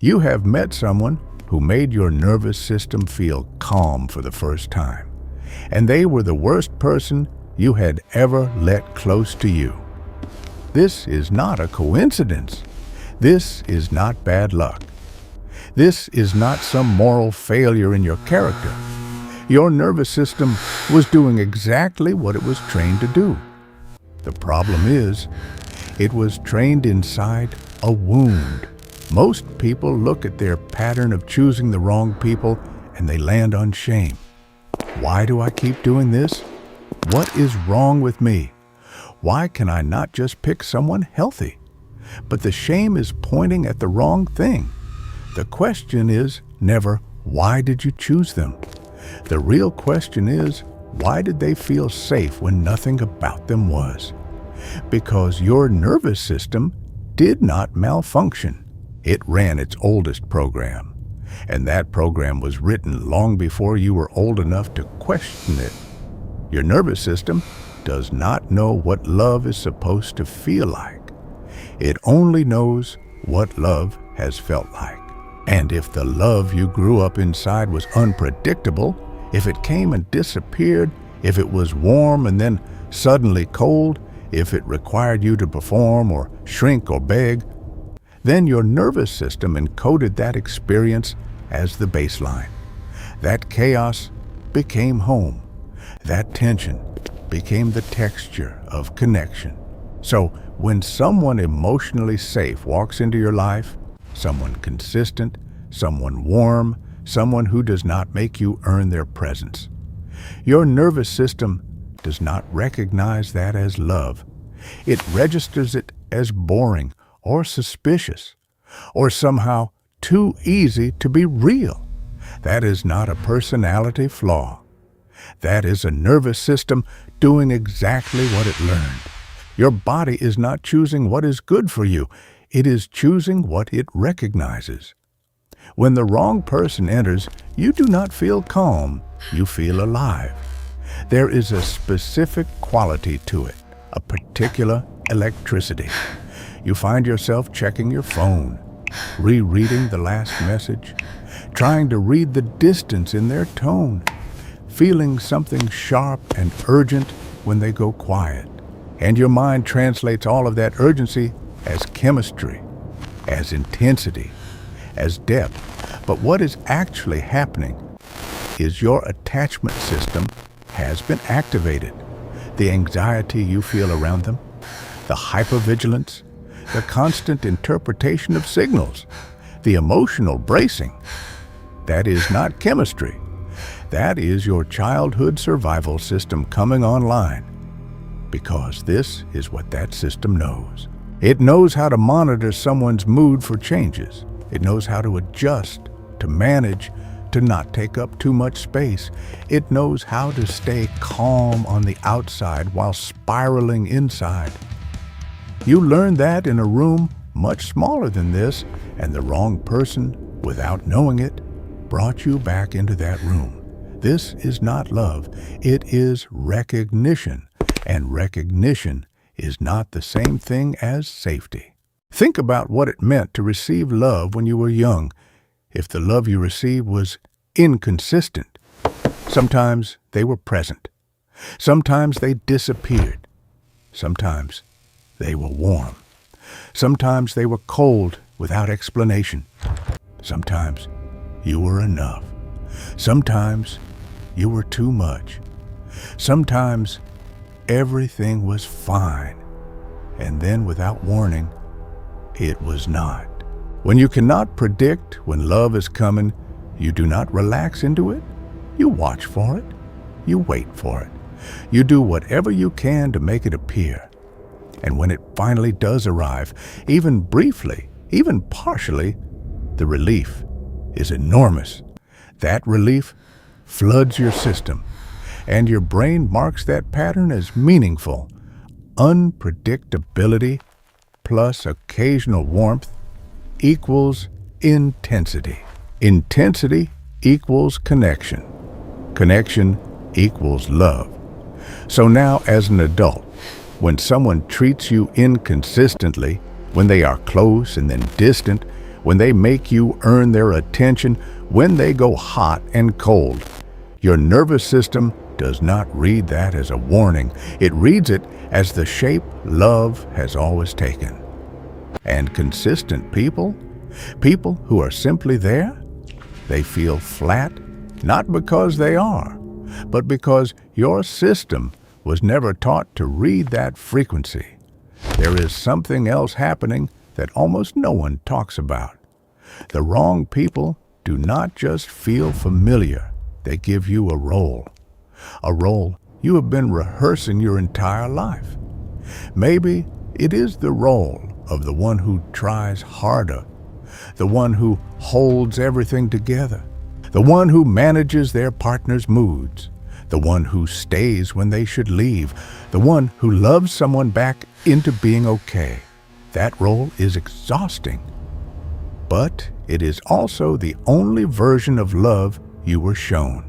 You have met someone who made your nervous system feel calm for the first time, and they were the worst person you had ever let close to you. This is not a coincidence. This is not bad luck. This is not some moral failure in your character. Your nervous system was doing exactly what it was trained to do. The problem is, it was trained inside a wound. Most people look at their pattern of choosing the wrong people and they land on shame. Why do I keep doing this? What is wrong with me? Why can I not just pick someone healthy? But the shame is pointing at the wrong thing. The question is never, why did you choose them? The real question is, why did they feel safe when nothing about them was? Because your nervous system did not malfunction. It ran its oldest program, and that program was written long before you were old enough to question it. Your nervous system does not know what love is supposed to feel like. It only knows what love has felt like. And if the love you grew up inside was unpredictable, if it came and disappeared, if it was warm and then suddenly cold, if it required you to perform or shrink or beg, then your nervous system encoded that experience as the baseline. That chaos became home. That tension became the texture of connection. So when someone emotionally safe walks into your life, someone consistent, someone warm, someone who does not make you earn their presence, your nervous system does not recognize that as love. It registers it as boring or suspicious or somehow too easy to be real. That is not a personality flaw. That is a nervous system doing exactly what it learned. Your body is not choosing what is good for you. It is choosing what it recognizes. When the wrong person enters, you do not feel calm, you feel alive. There is a specific quality to it, a particular electricity. You find yourself checking your phone, rereading the last message, trying to read the distance in their tone, feeling something sharp and urgent when they go quiet. And your mind translates all of that urgency as chemistry, as intensity, as depth. But what is actually happening is your attachment system has been activated. The anxiety you feel around them, the hypervigilance, the constant interpretation of signals, the emotional bracing. That is not chemistry. That is your childhood survival system coming online. Because this is what that system knows. It knows how to monitor someone's mood for changes. It knows how to adjust, to manage, to not take up too much space. It knows how to stay calm on the outside while spiraling inside. You learned that in a room much smaller than this, and the wrong person, without knowing it, brought you back into that room. This is not love. It is recognition. And recognition is not the same thing as safety. Think about what it meant to receive love when you were young. If the love you received was inconsistent, sometimes they were present. Sometimes they disappeared. Sometimes they were warm. Sometimes they were cold without explanation. Sometimes you were enough. Sometimes you were too much. Sometimes everything was fine, and then without warning, it was not. When you cannot predict when love is coming, you do not relax into it. You watch for it. You wait for it. You do whatever you can to make it appear. And when it finally does arrive, even briefly, even partially, the relief is enormous. That relief floods your system, and your brain marks that pattern as meaningful. Unpredictability plus occasional warmth equals intensity. Intensity equals connection. Connection equals love. So now, as an adult, when someone treats you inconsistently, when they are close and then distant, when they make you earn their attention, when they go hot and cold. Your nervous system does not read that as a warning. It reads it as the shape love has always taken. And consistent people, people who are simply there, they feel flat, not because they are, but because your system was never taught to read that frequency. There is something else happening that almost no one talks about. The wrong people do not just feel familiar, they give you a role you have been rehearsing your entire life. Maybe it is the role of the one who tries harder, the one who holds everything together, the one who manages their partner's moods, the one who stays when they should leave, the one who loves someone back into being okay. That role is exhausting. But it is also the only version of love you were shown.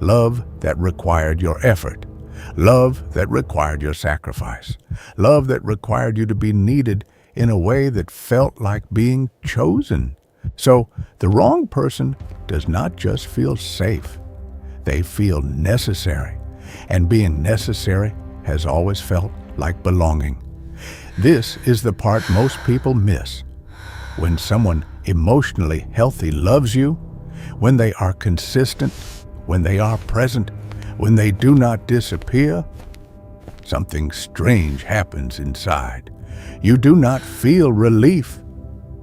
Love that required your effort. Love that required your sacrifice. Love that required you to be needed in a way that felt like being chosen. So the wrong person does not just feel safe. They feel necessary. And being necessary has always felt like belonging. This is the part most people miss. When someone emotionally healthy loves you, when they are consistent, when they are present, when they do not disappear, something strange happens inside. You do not feel relief,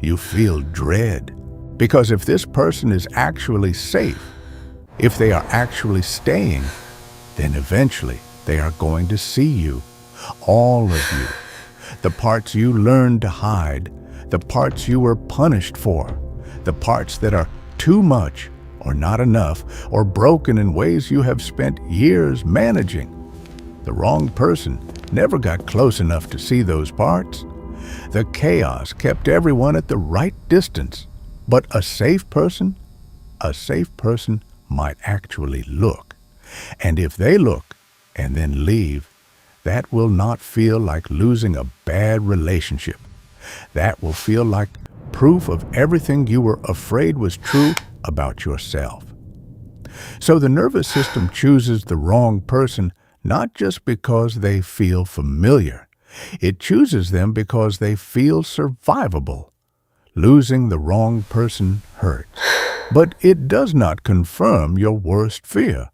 you feel dread. Because if this person is actually safe, if they are actually staying, then eventually they are going to see you, all of you. The parts you learned to hide, the parts you were punished for, the parts that are too much or not enough or broken in ways you have spent years managing. The wrong person never got close enough to see those parts. The chaos kept everyone at the right distance. But a safe person might actually look. And if they look and then leave, that will not feel like losing a bad relationship. That will feel like proof of everything you were afraid was true about yourself. So the nervous system chooses the wrong person not just because they feel familiar. It chooses them because they feel survivable. Losing the wrong person hurts, but it does not confirm your worst fear.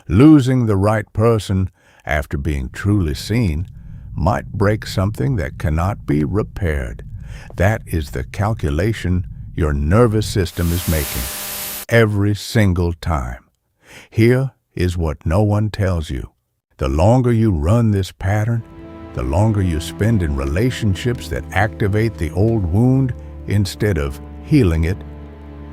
Losing the right person after being truly seen might break something that cannot be repaired. That is the calculation your nervous system is making every single time. Here is what no one tells you. The longer you run this pattern, the longer you spend in relationships that activate the old wound instead of healing it,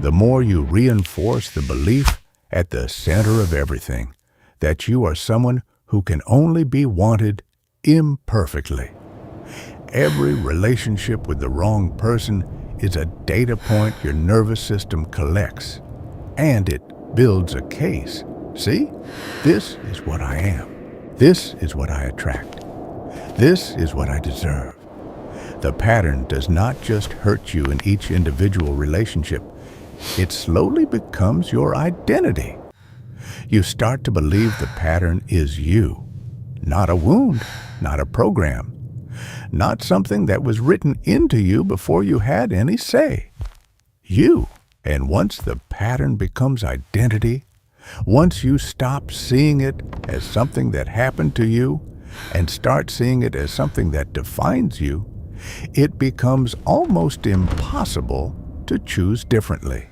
the more you reinforce the belief at the center of everything, that you are someone who can only be wanted imperfectly. Every relationship with the wrong person is a data point your nervous system collects, and it builds a case. See, this is what I am. This is what I attract. This is what I deserve. The pattern does not just hurt you in each individual relationship. It slowly becomes your identity. You start to believe the pattern is you, not a wound, not a program, not something that was written into you before you had any say. You. And once the pattern becomes identity, once you stop seeing it as something that happened to you and start seeing it as something that defines you, it becomes almost impossible to choose differently.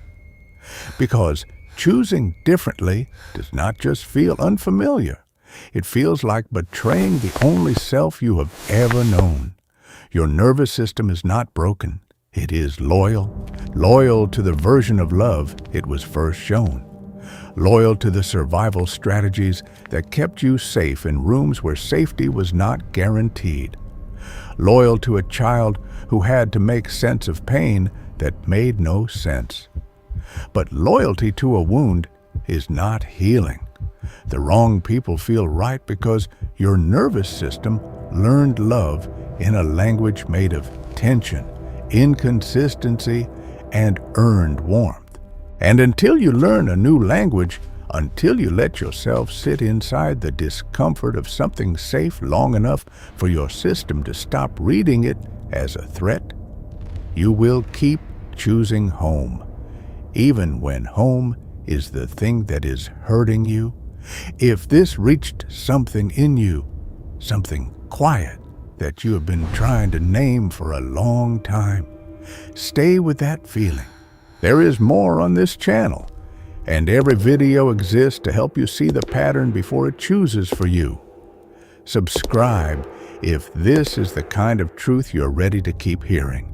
Because choosing differently does not just feel unfamiliar. It feels like betraying the only self you have ever known. Your nervous system is not broken. It is loyal to the version of love it was first shown. Loyal to the survival strategies that kept you safe in rooms where safety was not guaranteed. Loyal to a child who had to make sense of pain that made no sense. But loyalty to a wound is not healing. The wrong people feel right because your nervous system learned love in a language made of tension, inconsistency, and earned warmth. And until you learn a new language, until you let yourself sit inside the discomfort of something safe long enough for your system to stop reading it as a threat, you will keep choosing home, even when home is the thing that is hurting you. If this reached something in you, something quiet that you have been trying to name for a long time, stay with that feeling. There is more on this channel, and every video exists to help you see the pattern before it chooses for you. Subscribe if this is the kind of truth you're ready to keep hearing.